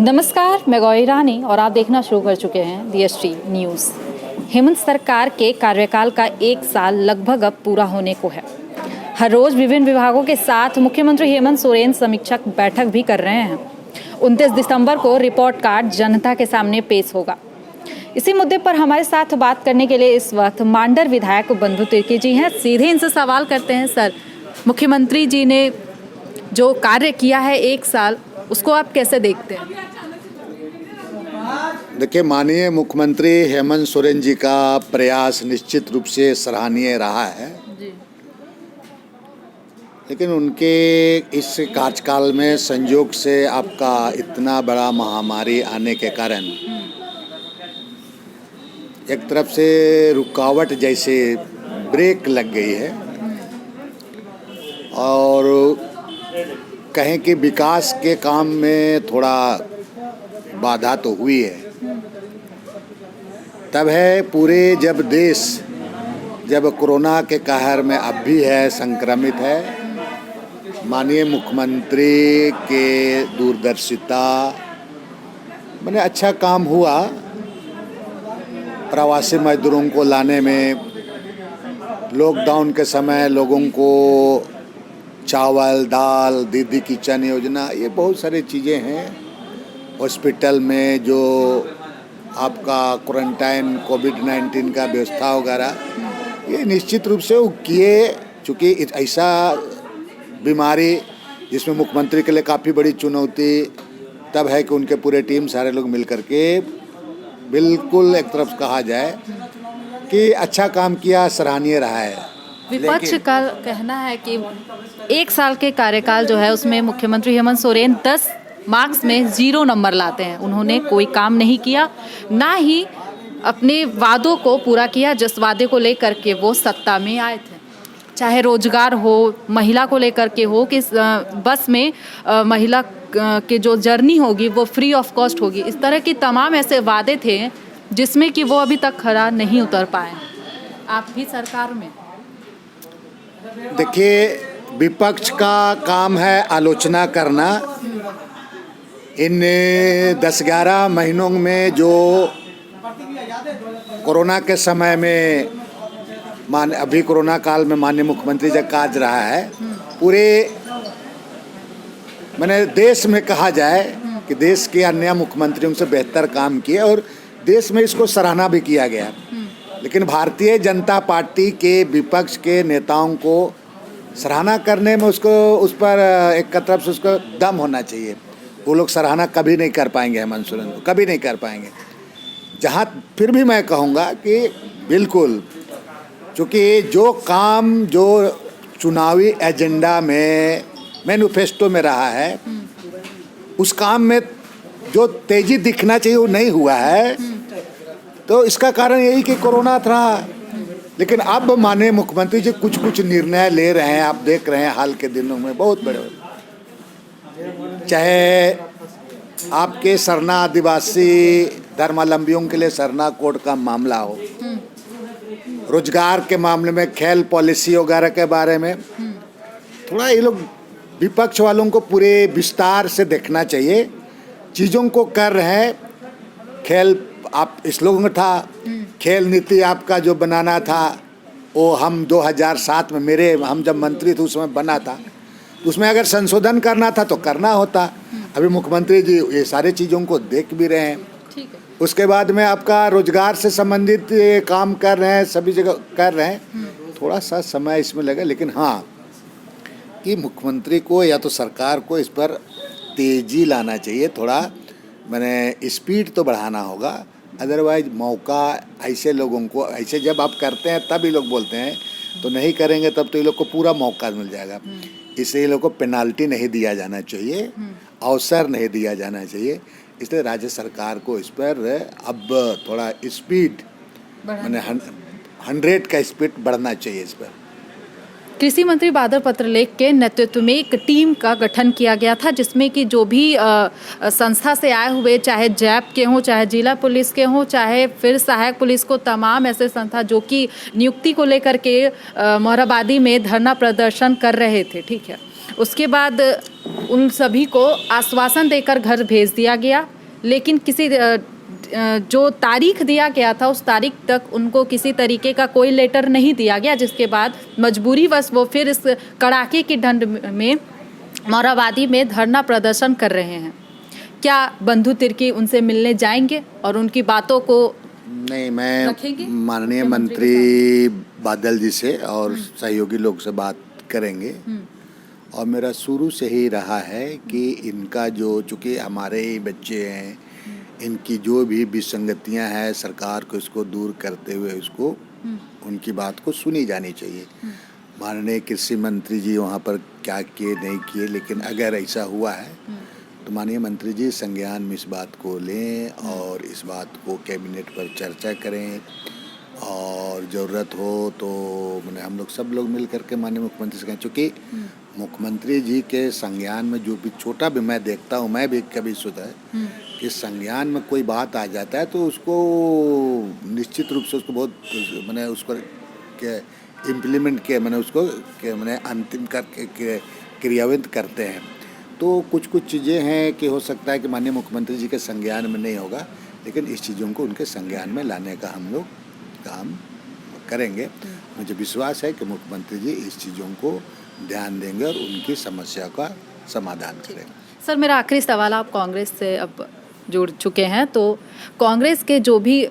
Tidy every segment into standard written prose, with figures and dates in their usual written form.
नमस्कार, मैं गौरी रानी और आप देखना शुरू कर चुके हैं DST न्यूज़। हेमंत सरकार के कार्यकाल का 1 साल लगभग अब पूरा होने को है। हर रोज विभिन्न विभागों के साथ मुख्यमंत्री हेमंत सोरेन समीक्षक बैठक भी कर रहे हैं। 29 दिसंबर को रिपोर्ट कार्ड जनता के सामने पेश होगा। इसी मुद्दे पर हमारे साथ बात करने के लिए इस वक्त मांडर विधायक बंधु तिर्की जी हैं। सीधे इनसे सवाल करते हैं। सर, मुख्यमंत्री जी ने जो कार्य किया है 1 साल, उसको आप कैसे देखते हैं? देखिए, माननीय मुख्यमंत्री हेमंत सोरेन जी का प्रयास निश्चित रूप से सराहनीय रहा है जी। लेकिन उनके इस कार्यकाल में संयोग से आपका इतना बड़ा महामारी आने के कारण एक तरफ से रुकावट जैसे ब्रेक लग गई है और कहें कि विकास के काम में थोड़ा बाधा तो हुई है। तब है पूरे जब देश जब कोरोना के कहर में अब भी है, संक्रमित है, माननीय मुख्यमंत्री के दूरदर्शिता मैंने अच्छा काम हुआ। प्रवासी मजदूरों को लाने में, लॉकडाउन के समय लोगों को चावल, दाल, दीदी किचन योजना, ये बहुत सारी चीज़ें हैं। हॉस्पिटल में जो आपका क्वारंटाइन कोविड-19 का व्यवस्था वगैरह, ये निश्चित रूप से वो किए। चूँकि ऐसा बीमारी जिसमें मुख्यमंत्री के लिए काफ़ी बड़ी चुनौती तब है कि उनके पूरे टीम सारे लोग मिल कर के बिल्कुल एक तरफ कहा जाए कि अच्छा काम किया, सराहनीय रहा है। विपक्ष का कहना है कि 1 साल के कार्यकाल जो है उसमें मुख्यमंत्री हेमंत सोरेन 10 मार्क्स में 0 नंबर लाते हैं। उन्होंने कोई काम नहीं किया, ना ही अपने वादों को पूरा किया जिस वादे को लेकर के वो सत्ता में आए थे। चाहे रोजगार हो, महिला को लेकर के हो कि बस में महिला की जो जर्नी होगी वो फ्री ऑफ कॉस्ट होगी। इस तरह की तमाम ऐसे वादे थे जिसमें कि वो अभी तक खरा नहीं उतर पाए। आप भी सरकार में। देखिए, विपक्ष का काम है आलोचना करना। इन 10-11 महीनों में जो कोरोना के समय में अभी कोरोना काल में माननीय मुख्यमंत्री जी का कार्य रहा है, पूरे मैंने देश में कहा जाए कि देश के अन्य मुख्यमंत्रियों से बेहतर काम किए और देश में इसको सराहना भी किया गया। लेकिन भारतीय जनता पार्टी के विपक्ष के नेताओं को सराहना करने में उसको उस पर एक तरफ से उसको दम होना चाहिए। वो लोग सराहना कभी नहीं कर पाएंगे हेमंत सोरेन को, कभी नहीं कर पाएंगे। जहाँ फिर भी मैं कहूँगा कि बिल्कुल, चूँकि जो काम जो चुनावी एजेंडा में मैनिफेस्टो में रहा है, उस काम में जो तेज़ी दिखना चाहिए वो नहीं हुआ है। तो इसका कारण यही कि कोरोना था। लेकिन अब माननीय मुख्यमंत्री जी कुछ निर्णय ले रहे हैं, आप देख रहे हैं हाल के दिनों में बहुत बड़े। चाहे आपके सरना आदिवासी धर्मावलंबियों के लिए सरना कोड का मामला हो, रोजगार के मामले में, खेल पॉलिसी वगैरह के बारे में, थोड़ा ये लोग विपक्ष वालों को पूरे विस्तार से देखना चाहिए। चीज़ों को कर रहे हैं। खेल आप इस लोगों में था, खेल नीति आपका जो बनाना था वो हम 2007 में हम जब मंत्री थे उस समय बना था। उसमें अगर संशोधन करना था तो करना होता। अभी मुख्यमंत्री जी ये सारे चीज़ों को देख भी रहे हैं। ठीक है। उसके बाद में आपका रोजगार से संबंधित काम कर रहे हैं, सभी जगह कर रहे हैं। थोड़ा सा समय इसमें लगा, लेकिन हाँ कि मुख्यमंत्री को या तो सरकार को इस पर तेज़ी लाना चाहिए। थोड़ा मैंने स्पीड तो बढ़ाना होगा। अदरवाइज मौका ऐसे लोगों को, ऐसे जब आप करते हैं तब ये लोग बोलते हैं, तो नहीं करेंगे तब तो ये लोग को पूरा मौका मिल जाएगा। इसलिए ये लोग को पेनाल्टी नहीं दिया जाना चाहिए, अवसर नहीं दिया जाना चाहिए। इसलिए राज्य सरकार को इस पर अब थोड़ा स्पीड मैंने 100 का स्पीड बढ़ना चाहिए इस पर। कृषि मंत्री बादल पत्रलेख के नेतृत्व में एक टीम का गठन किया गया था जिसमें कि जो भी संस्था से आए हुए, चाहे जैप के हों, चाहे जिला पुलिस के हों, चाहे फिर सहायक पुलिस को, तमाम ऐसे संस्था जो कि नियुक्ति को लेकर के मोरहाबादी में धरना प्रदर्शन कर रहे थे। ठीक है, उसके बाद उन सभी को आश्वासन देकर घर भेज दिया गया, लेकिन किसी जो तारीख दिया गया था उस तारीख तक उनको किसी तरीके का कोई लेटर नहीं दिया गया, जिसके बाद मजबूरीवश वो फिर इस कड़ाके की ठंड में मोरहाबादी में धरना प्रदर्शन कर रहे हैं। क्या बंधु तिर्की उनसे मिलने जाएंगे और उनकी बातों को नहीं, मैं माननीय मंत्री बादल जी से और सहयोगी लोग से बात करेंगे। और मेरा शुरू से ही रहा है कि इनका जो, चूँकि हमारे ही बच्चे हैं, इनकी जो भी विसंगतियां हैं सरकार को इसको दूर करते हुए उसको उनकी बात को सुनी जानी चाहिए। माननीय कृषि मंत्री जी वहाँ पर क्या किए नहीं किए, लेकिन अगर ऐसा हुआ है तो माननीय मंत्री जी संज्ञान में इस बात को लें और इस बात को कैबिनेट पर चर्चा करें, और ज़रूरत हो तो मैंने हम लोग सब लोग मिल करके माननीय मुख्यमंत्री से कहें। चूँकि मुख्यमंत्री जी के संज्ञान में जो भी छोटा भी मैं देखता हूँ, मैं भी कभी सोचा है कि संज्ञान में कोई बात आ जाता है तो उसको निश्चित रूप से उसको बहुत मैंने उसको के इम्प्लीमेंट किया, मैंने उसको मैंने अंतिम करके क्रियान्वित करते हैं। तो कुछ कुछ चीज़ें हैं कि हो सकता है कि माननीय मुख्यमंत्री जी के संज्ञान में नहीं होगा, लेकिन इस चीज़ों को उनके संज्ञान में लाने का हम लोग काम करेंगे। मुझे विश्वास है कि मुख्यमंत्री जी इस चीज़ों को ध्यान देंगे और उनकी समस्या का समाधान करेंगे। सर, मेरा आखिरी सवाल, आप कांग्रेस से अब जुड़ चुके हैं, तो कांग्रेस के जो भी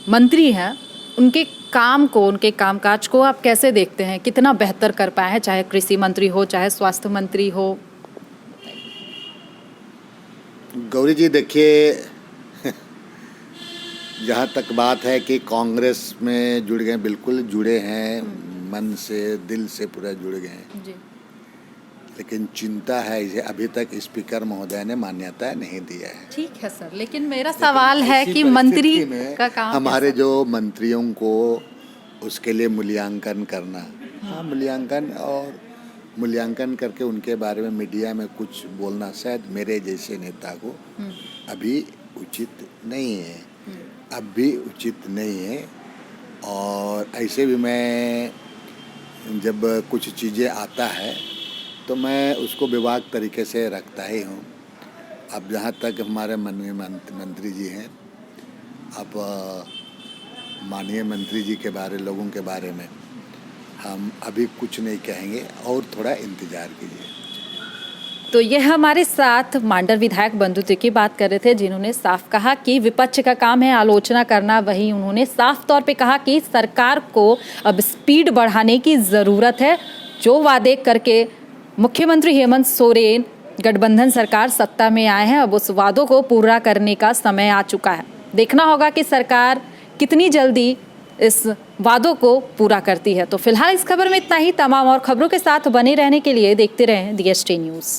मंत्री हैं उनके काम को, उनके कामकाज को आप कैसे देखते हैं? कितना बेहतर कर पाए हैं, चाहे कृषि मंत्री हो, चाहे स्वास्थ्य मंत्री हो? गौरी जी देखिए, जहाँ तक बात है कि कांग्रेस में जुड़ गए, बिल्कुल जुड़े हैं, मन से दिल से पूरा जुड़ गए हैं जी। लेकिन चिंता है इसे अभी तक स्पीकर महोदय ने मान्यता नहीं दिया है। ठीक है सर, लेकिन मेरा सवाल है कि मंत्री का काम हमारे जो मंत्रियों को उसके लिए मूल्यांकन करना, हाँ मूल्यांकन, और मूल्यांकन करके उनके बारे में मीडिया में कुछ बोलना शायद मेरे जैसे नेता को अभी उचित नहीं है, अब भी उचित नहीं है। और ऐसे भी मैं जब कुछ चीज़ें आता है तो मैं उसको विभाग तरीके से रखता ही हूँ। अब जहाँ तक हमारे माननीय मंत्री जी हैं, अब माननीय मंत्री जी के बारे, लोगों के बारे में हम अभी कुछ नहीं कहेंगे, और थोड़ा इंतज़ार कीजिए। तो यह हमारे साथ मांडर विधायक बंधु तिर्की बात कर रहे थे, जिन्होंने साफ कहा कि विपक्ष का काम है आलोचना करना। वहीं उन्होंने साफ तौर पे कहा कि सरकार को अब स्पीड बढ़ाने की ज़रूरत है। जो वादे करके मुख्यमंत्री हेमंत सोरेन गठबंधन सरकार सत्ता में आए हैं, अब उस वादों को पूरा करने का समय आ चुका है। देखना होगा कि सरकार कितनी जल्दी इस वादों को पूरा करती है। तो फिलहाल इस खबर में इतना ही। तमाम और खबरों के साथ बने रहने के लिए देखते रहें DST न्यूज़।